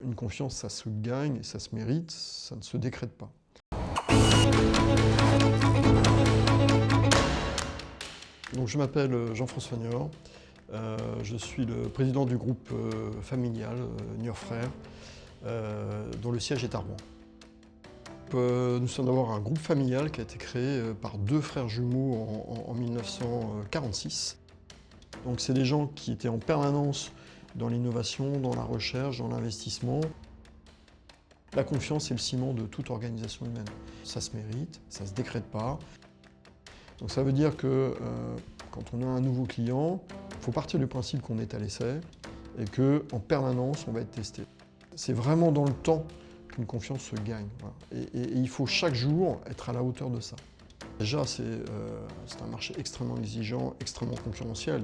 Une confiance, ça se gagne et ça se mérite, ça ne se décrète pas. Donc, je m'appelle Jean-François Niort, je suis le président du groupe familial Niort Frères, dont le siège est à Rouen. Nous sommes d'abord un groupe familial qui a été créé par deux frères jumeaux en 1946. Donc c'est des gens qui étaient en permanence dans l'innovation, dans la recherche, dans l'investissement. La confiance est le ciment de toute organisation humaine. Ça se mérite, ça ne se décrète pas. Donc ça veut dire que quand on a un nouveau client, il faut partir du principe qu'on est à l'essai et qu'en permanence, on va être testé. C'est vraiment dans le temps qu'une confiance se gagne. Voilà. Et il faut chaque jour être à la hauteur de ça. Déjà, c'est un marché extrêmement exigeant, extrêmement concurrentiel.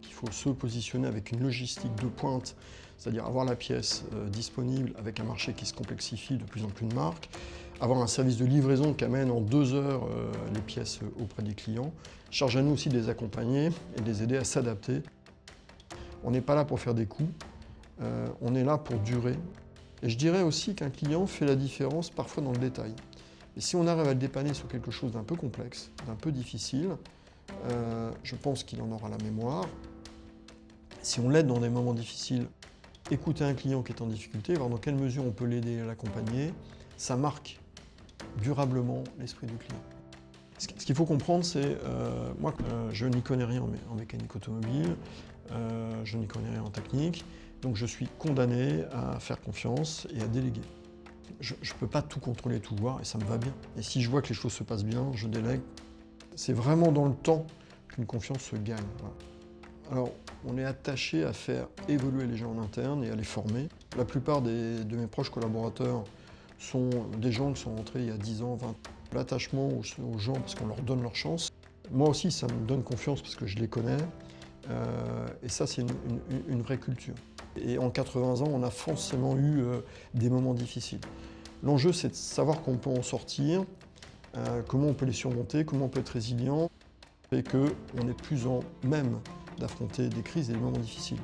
Il faut se positionner avec une logistique de pointe, c'est-à-dire avoir la pièce disponible avec un marché qui se complexifie, de plus en plus de marques, avoir un service de livraison qui amène en 2 heures les pièces auprès des clients. Charge à nous aussi de les accompagner et de les aider à s'adapter. On n'est pas là pour faire des coups, on est là pour durer. Et je dirais aussi qu'un client fait la différence parfois dans le détail. Et si on arrive à le dépanner sur quelque chose d'un peu complexe, d'un peu difficile, je pense qu'il en aura la mémoire. Si on l'aide dans des moments difficiles, écouter un client qui est en difficulté, voir dans quelle mesure on peut l'aider et l'accompagner, ça marque durablement l'esprit du client. Ce qu'il faut comprendre, c'est moi, je n'y connais rien en mécanique automobile, je n'y connais rien en technique, donc je suis condamné à faire confiance et à déléguer. Je ne peux pas tout contrôler, tout voir, et ça me va bien. Et si je vois que les choses se passent bien, je délègue. C'est vraiment dans le temps qu'une confiance se gagne. Voilà. Alors, on est attaché à faire évoluer les gens en interne et à les former. La plupart de mes proches collaborateurs sont des gens qui sont rentrés il y a 10 ans, 20 ans. L'attachement aux gens parce qu'on leur donne leur chance. Moi aussi, ça me donne confiance parce que je les connais. Et ça, c'est une vraie culture. Et en 80 ans, on a forcément eu des moments difficiles. L'enjeu, c'est de savoir qu'on peut en sortir, comment on peut les surmonter, comment on peut être résilient, et qu'on est plus en même d'affronter des crises et des moments difficiles.